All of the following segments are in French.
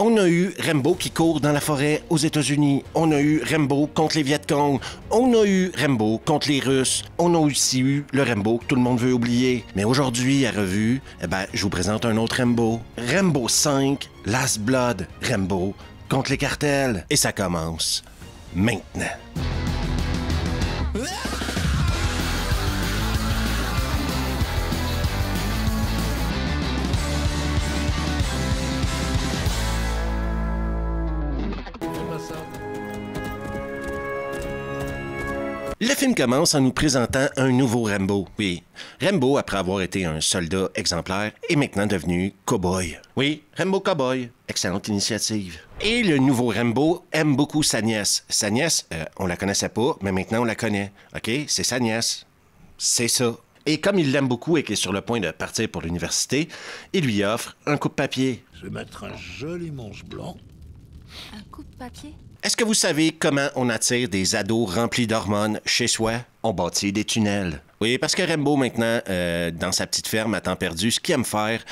On a eu Rambo qui court dans la forêt aux États-Unis. On a eu Rambo contre les Viet Cong. On a eu Rambo contre les Russes. On a aussi eu le Rambo que tout le monde veut oublier. Mais aujourd'hui, à Revue, je vous présente un autre Rambo. Rambo 5, Last Blood. Rambo contre les cartels. Et ça commence maintenant. Le film commence en nous présentant un nouveau Rambo. Oui, Rambo, après avoir été un soldat exemplaire, est maintenant devenu cow-boy. Oui, Rambo cow-boy. Excellente initiative. Et le nouveau Rambo aime beaucoup sa nièce. Sa nièce, on la connaissait pas, mais maintenant on la connaît. OK? C'est sa nièce. C'est ça. Et comme il l'aime beaucoup et qu'il est sur le point de partir pour l'université, il lui offre un coupe-papier. Je vais mettre un joli manche blanc. Un coupe-papier? Est-ce que vous savez comment on attire des ados remplis d'hormones chez soi? On bâtit des tunnels. Oui, parce que Rambo, maintenant, dans sa petite ferme à temps perdu, ce qu'il aime faire,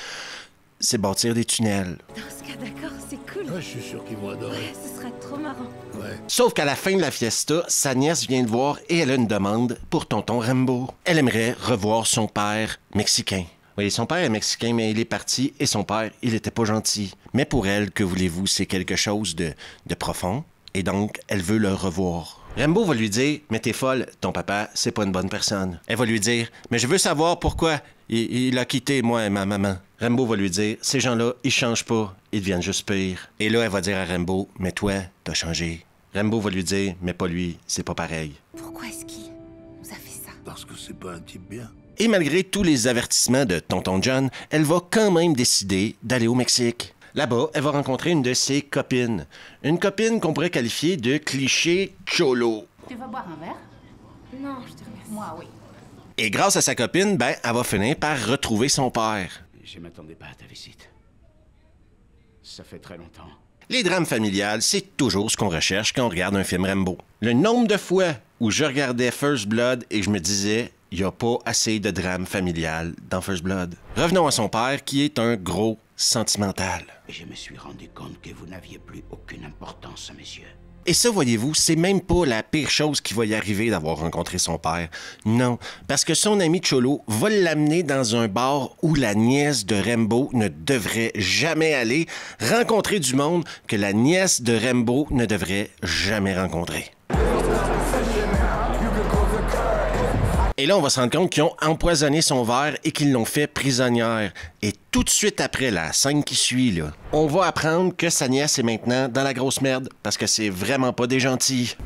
c'est bâtir des tunnels. Dans ce cas, d'accord, c'est cool. Ouais, je suis sûr qu'ils vont adorer. Ouais, ce sera trop marrant. Ouais. Sauf qu'à la fin de la fiesta, sa nièce vient le voir et elle a une demande pour tonton Rambo. Elle aimerait revoir son père mexicain. Oui, son père est mexicain, mais il est parti et son père, il était pas gentil. Mais pour elle, que voulez-vous, c'est quelque chose de profond. Et donc, elle veut le revoir. Rambo va lui dire « Mais t'es folle, ton papa, c'est pas une bonne personne. » Elle va lui dire « Mais je veux savoir pourquoi il a quitté moi et ma maman. » Rambo va lui dire « Ces gens-là, ils changent pas, ils deviennent juste pires. » Et là, elle va dire à Rambo « Mais toi, t'as changé. » Rambo va lui dire « Mais pas lui, c'est pas pareil. » Pourquoi est-ce qu'il nous a fait ça? Parce que c'est pas un type bien. Et malgré tous les avertissements de tonton John, elle va quand même décider d'aller au Mexique. Là-bas, elle va rencontrer une de ses copines. Une copine qu'on pourrait qualifier de cliché cholo. Tu vas boire un verre? Non, je te remercie. Moi, oui. Et grâce à sa copine, elle va finir par retrouver son père. Je m'attendais pas à ta visite. Ça fait très longtemps. Les drames familiales, c'est toujours ce qu'on recherche quand on regarde un film Rambo. Le nombre de fois où je regardais First Blood et je me disais, il n'y a pas assez de drame familial dans First Blood. Revenons à son père qui est un gros sentimental. Et je me suis rendu compte que vous n'aviez plus aucune importance à mes yeux. Et ça, voyez-vous, c'est même pas la pire chose qui va y arriver d'avoir rencontré son père. Non, parce que son ami Cholo va l'amener dans un bar où la nièce de Rambo ne devrait jamais aller, rencontrer du monde que la nièce de Rambo ne devrait jamais rencontrer. Et là, on va se rendre compte qu'ils ont empoisonné son verre et qu'ils l'ont fait prisonnière. Et tout de suite après la scène qui suit, là, on va apprendre que sa nièce est maintenant dans la grosse merde parce que c'est vraiment pas des gentils.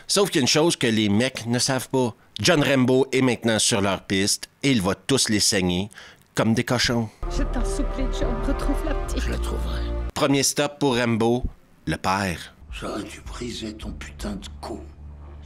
Sauf qu'il y a une chose que les mecs ne savent pas. John Rambo est maintenant sur leur piste et il va tous les saigner comme des cochons. Je t'en supplie, John, retrouve la petite. Je la trouverai. Premier stop pour Rambo, le père. J'aurais dû briser ton putain de cou.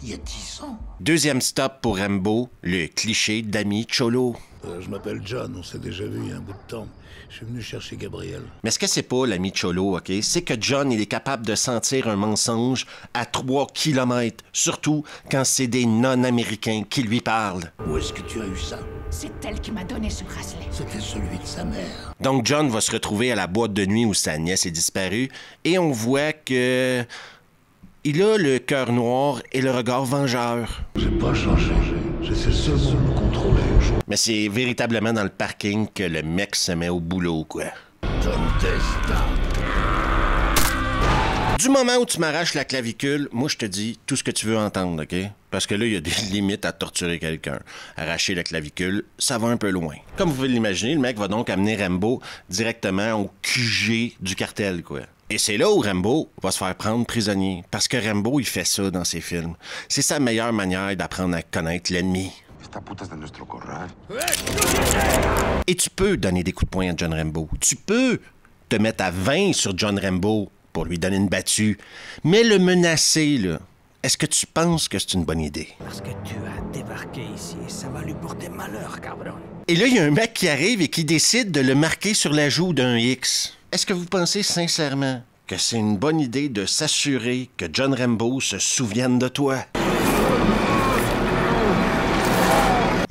Il y a 10 ans. Deuxième stop pour Rambo, le cliché d'ami Cholo. Je m'appelle John, on s'est déjà vu il y a un bout de temps. Je suis venu chercher Gabriel. Mais ce que c'est pas l'ami Cholo, OK? C'est que John, il est capable de sentir un mensonge à 3 kilomètres, surtout quand c'est des non-américains qui lui parlent. Où est-ce que tu as eu ça? C'est elle qui m'a donné ce bracelet. C'était celui de sa mère. Donc John va se retrouver à la boîte de nuit où sa nièce est disparue et on voit que... il a le cœur noir et le regard vengeur. J'ai pas changé. J'essaie seulement de me contrôler. Mais c'est véritablement dans le parking que le mec se met au boulot, quoi. Contesta. Du moment où tu m'arraches la clavicule, moi je te dis tout ce que tu veux entendre, OK? Parce que là, il y a des limites à torturer quelqu'un. Arracher la clavicule, ça va un peu loin. Comme vous pouvez l'imaginer, le mec va donc amener Rambo directement au QG du cartel, quoi. Et c'est là où Rambo va se faire prendre prisonnier. Parce que Rambo, il fait ça dans ses films. C'est sa meilleure manière d'apprendre à connaître l'ennemi. Et tu peux donner des coups de poing à John Rambo. Tu peux te mettre à 20 sur John Rambo pour lui donner une battue. Mais le menacer, là, est-ce que tu penses que c'est une bonne idée? Parce que tu as débarqué ici et ça va lui porter malheur, cabron. Et là, il y a un mec qui arrive et qui décide de le marquer sur la joue d'un X. Est-ce que vous pensez sincèrement que c'est une bonne idée de s'assurer que John Rambo se souvienne de toi?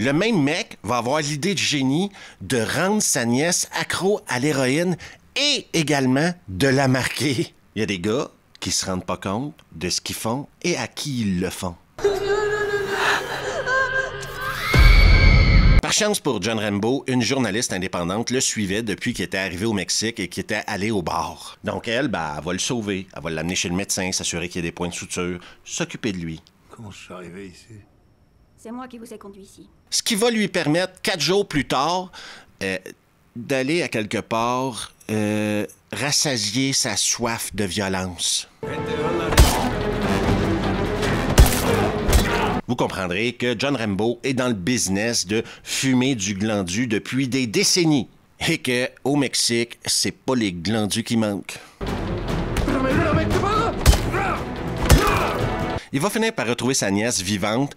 Le même mec va avoir l'idée de génie de rendre sa nièce accro à l'héroïne et également de la marquer. Il y a des gars qui se rendent pas compte de ce qu'ils font et à qui ils le font. Par chance pour John Rambo, une journaliste indépendante le suivait depuis qu'il était arrivé au Mexique et qu'il était allé au bar. Donc elle va le sauver, elle va l'amener chez le médecin, s'assurer qu'il y a des points de suture, s'occuper de lui. Comment je suis arrivé ici? C'est moi qui vous ai conduit ici. Ce qui va lui permettre, 4 jours plus tard, d'aller à quelque part rassasier sa soif de violence. Vous comprendrez que John Rambo est dans le business de fumer du glandu depuis des décennies et que au Mexique, c'est pas les glandus qui manquent. Il va finir par retrouver sa nièce vivante,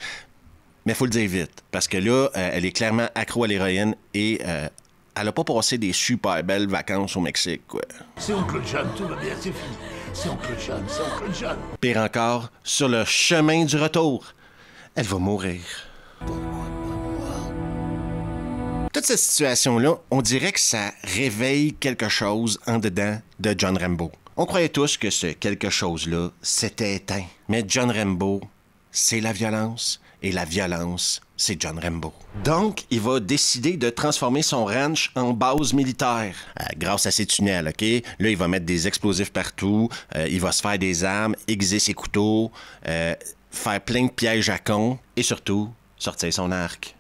mais faut le dire vite, parce que là, elle est clairement accro à l'héroïne et elle a pas passé des super belles vacances au Mexique, quoi. C'est Oncle John, tout va bien, c'est fini. C'est Oncle John, c'est Oncle John. Pire encore, sur le chemin du retour, elle va mourir. Toute cette situation-là, on dirait que ça réveille quelque chose en dedans de John Rambo. On croyait tous que ce quelque chose-là s'était éteint. Mais John Rambo, c'est la violence. Et la violence, c'est John Rambo. Donc, il va décider de transformer son ranch en base militaire. Grâce à ses tunnels, OK? Là, il va mettre des explosifs partout. Il va se faire des armes, aiguiser ses couteaux, faire plein de pièges à con. Et surtout, sortir son arc.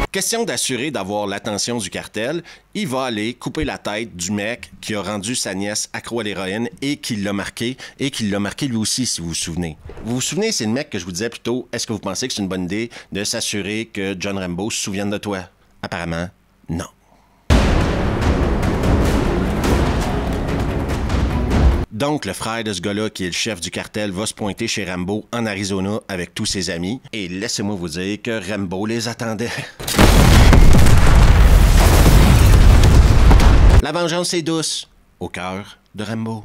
Question d'assurer d'avoir l'attention du cartel, il va aller couper la tête du mec qui a rendu sa nièce accro à l'héroïne et qui l'a marqué lui aussi, si vous vous souvenez. Vous vous souvenez, c'est le mec que je vous disais plus tôt, est-ce que vous pensez que c'est une bonne idée de s'assurer que John Rambo se souvienne de toi? Apparemment, non. Donc, le frère de ce gars-là, qui est le chef du cartel, va se pointer chez Rambo en Arizona avec tous ses amis. Et laissez-moi vous dire que Rambo les attendait. La vengeance est douce, au cœur de Rambo.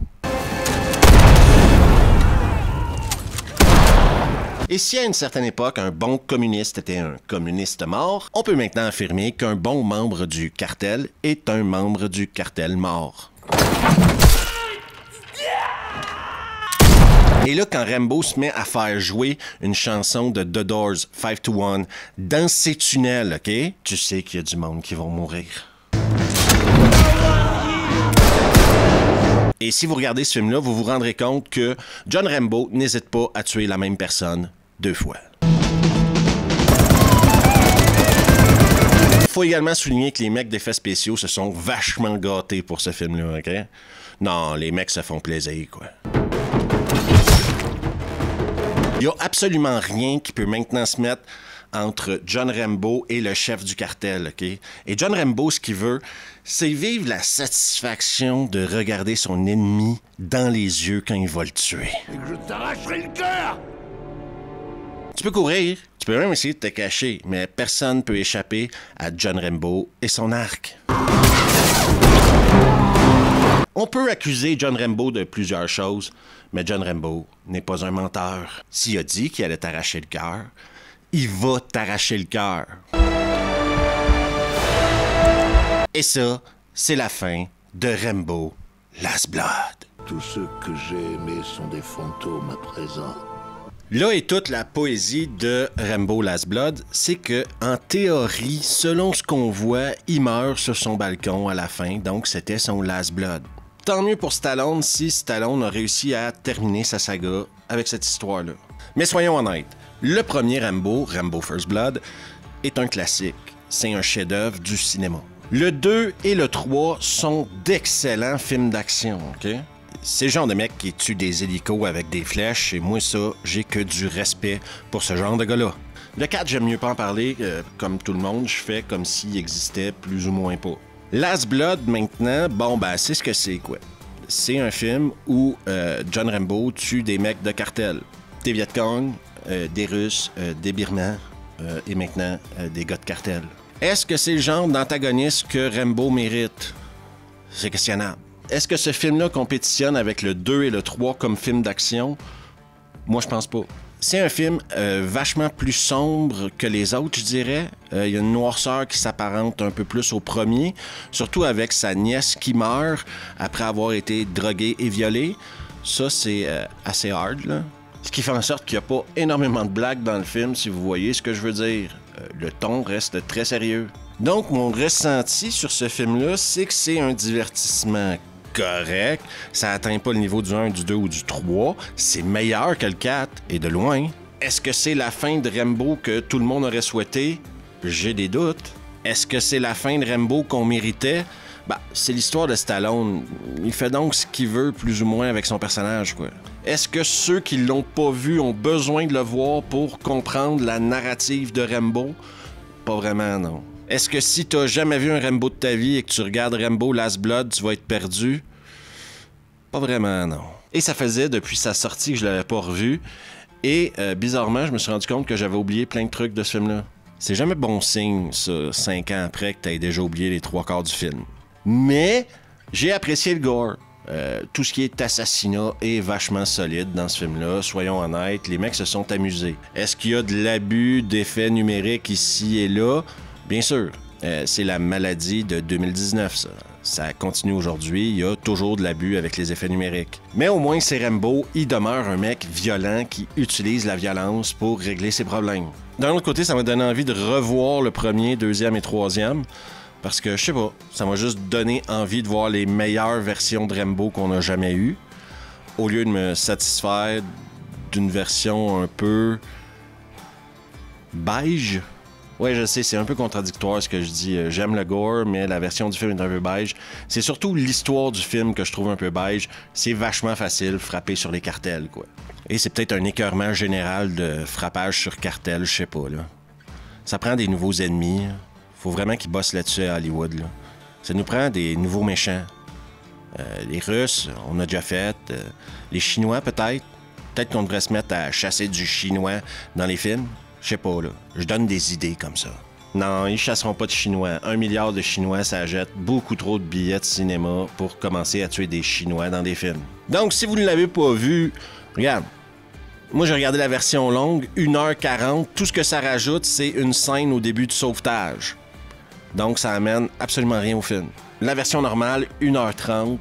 Et si à une certaine époque, un bon communiste était un communiste mort, on peut maintenant affirmer qu'un bon membre du cartel est un membre du cartel mort. Et là, quand Rambo se met à faire jouer une chanson de The Doors, 5 to 1, dans ses tunnels, OK? Tu sais qu'il y a du monde qui vont mourir. Et si vous regardez ce film-là, vous vous rendrez compte que John Rambo n'hésite pas à tuer la même personne 2 fois. Il faut également souligner que les mecs d'effets spéciaux se sont vachement gâtés pour ce film-là, OK? Non, les mecs se font plaisir, quoi. Il n'y a absolument rien qui peut maintenant se mettre entre John Rambo et le chef du cartel, OK? Et John Rambo, ce qu'il veut, c'est vivre la satisfaction de regarder son ennemi dans les yeux quand il va le tuer. Et que je t'arracherai le cœur! Tu peux courir, tu peux même essayer de te cacher, mais personne ne peut échapper à John Rambo et son arc. On peut accuser John Rambo de plusieurs choses, mais John Rambo n'est pas un menteur. S'il a dit qu'il allait t'arracher le cœur, il va t'arracher le cœur. Et ça, c'est la fin de Rambo Last Blood. Tous ceux que j'ai aimés sont des fantômes à présent. Là est toute la poésie de Rambo Last Blood, c'est que, en théorie, selon ce qu'on voit, il meurt sur son balcon à la fin, donc c'était son Last Blood. Tant mieux pour Stallone si Stallone a réussi à terminer sa saga avec cette histoire-là. Mais soyons honnêtes, le premier Rambo, Rambo First Blood, est un classique. C'est un chef-d'œuvre du cinéma. Le 2 et le 3 sont d'excellents films d'action, OK? C'est le genre de mec qui tue des hélicos avec des flèches, et moi, ça, j'ai que du respect pour ce genre de gars-là. Le 4, j'aime mieux pas en parler, comme tout le monde, je fais comme s'il existait plus ou moins pas. Last Blood, maintenant, bon, ben, c'est ce que c'est, quoi. C'est un film où John Rambo tue des mecs de cartel. Des Viet Cong, des Russes, des Birmans, et maintenant, des gars de cartel. Est-ce que c'est le genre d'antagoniste que Rambo mérite? C'est questionnable. Est-ce que ce film-là compétitionne avec le 2 et le 3 comme film d'action? Moi, je pense pas. C'est un film vachement plus sombre que les autres, je dirais. Il y a une noirceur qui s'apparente un peu plus au premier, surtout avec sa nièce qui meurt après avoir été droguée et violée. Ça, c'est assez hard, là. Ce qui fait en sorte qu'il n'y a pas énormément de blagues dans le film, si vous voyez ce que je veux dire. Le ton reste très sérieux. Donc, mon ressenti sur ce film-là, c'est que c'est un divertissement correct. Ça atteint pas le niveau du 1, du 2 ou du 3. C'est meilleur que le 4, et de loin. Est-ce que c'est la fin de Rambo que tout le monde aurait souhaité? J'ai des doutes. Est-ce que c'est la fin de Rambo qu'on méritait? Ben, c'est l'histoire de Stallone. Il fait donc ce qu'il veut, plus ou moins, avec son personnage, quoi. Est-ce que ceux qui l'ont pas vu ont besoin de le voir pour comprendre la narrative de Rambo? Pas vraiment, non. Est-ce que si t'as jamais vu un Rambo de ta vie et que tu regardes Rambo Last Blood, tu vas être perdu? Pas vraiment, non. Et ça faisait depuis sa sortie que je l'avais pas revu. Et bizarrement, je me suis rendu compte que j'avais oublié plein de trucs de ce film-là. C'est jamais bon signe, ça, 5 ans après que t'aies déjà oublié les 3/4 du film. Mais j'ai apprécié le gore. Tout ce qui est assassinat est vachement solide dans ce film-là. Soyons honnêtes, les mecs se sont amusés. Est-ce qu'il y a de l'abus d'effets numériques ici et là? Bien sûr. C'est la maladie de 2019, ça. Ça continue aujourd'hui. Il y a toujours de l'abus avec les effets numériques. Mais au moins, c'est Rambo. Il demeure un mec violent qui utilise la violence pour régler ses problèmes. D'un autre côté, ça m'a donné envie de revoir le premier, deuxième et troisième. Parce que, je sais pas, ça m'a juste donné envie de voir les meilleures versions de Rambo qu'on a jamais eues, au lieu de me satisfaire d'une version un peu beige. Ouais, je sais, c'est un peu contradictoire ce que je dis. J'aime le gore, mais la version du film est un peu beige. C'est surtout l'histoire du film que je trouve un peu beige. C'est vachement facile, frapper sur les cartels, quoi. Et c'est peut-être un écœurement général de frappage sur cartel, je sais pas, là. Ça prend des nouveaux ennemis. Faut vraiment qu'ils bossent là-dessus à Hollywood, là. Ça nous prend des nouveaux méchants. Les Russes, on a déjà fait. Les Chinois, peut-être. Peut-être qu'on devrait se mettre à chasser du Chinois dans les films. Je sais pas, là. Je donne des idées comme ça. Non, ils chasseront pas de Chinois. 1 milliard de Chinois, ça jette beaucoup trop de billets de cinéma pour commencer à tuer des Chinois dans des films. Donc, si vous ne l'avez pas vu, regarde. Moi, j'ai regardé la version longue, 1h40. Tout ce que ça rajoute, c'est une scène au début du sauvetage. Donc, ça amène absolument rien au film. La version normale, 1h30,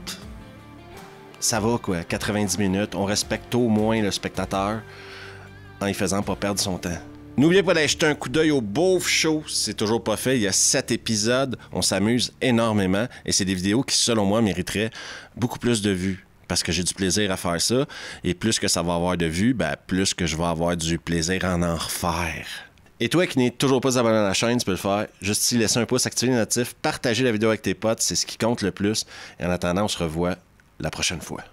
ça va, quoi, 90 minutes. On respecte au moins le spectateur en y faisant pas perdre son temps. N'oubliez pas d'aller jeter un coup d'œil au Beauf Show, si c'est toujours pas fait. Il y a 7 épisodes, on s'amuse énormément et c'est des vidéos qui, selon moi, mériteraient beaucoup plus de vues. Parce que j'ai du plaisir à faire ça. Et plus que ça va avoir de vues, ben, plus que je vais avoir du plaisir à en refaire. Et toi qui n'es toujours pas abonné à la chaîne, tu peux le faire. Juste ici, laisser un pouce, activer les notifs, partager la vidéo avec tes potes, c'est ce qui compte le plus. Et en attendant, on se revoit la prochaine fois.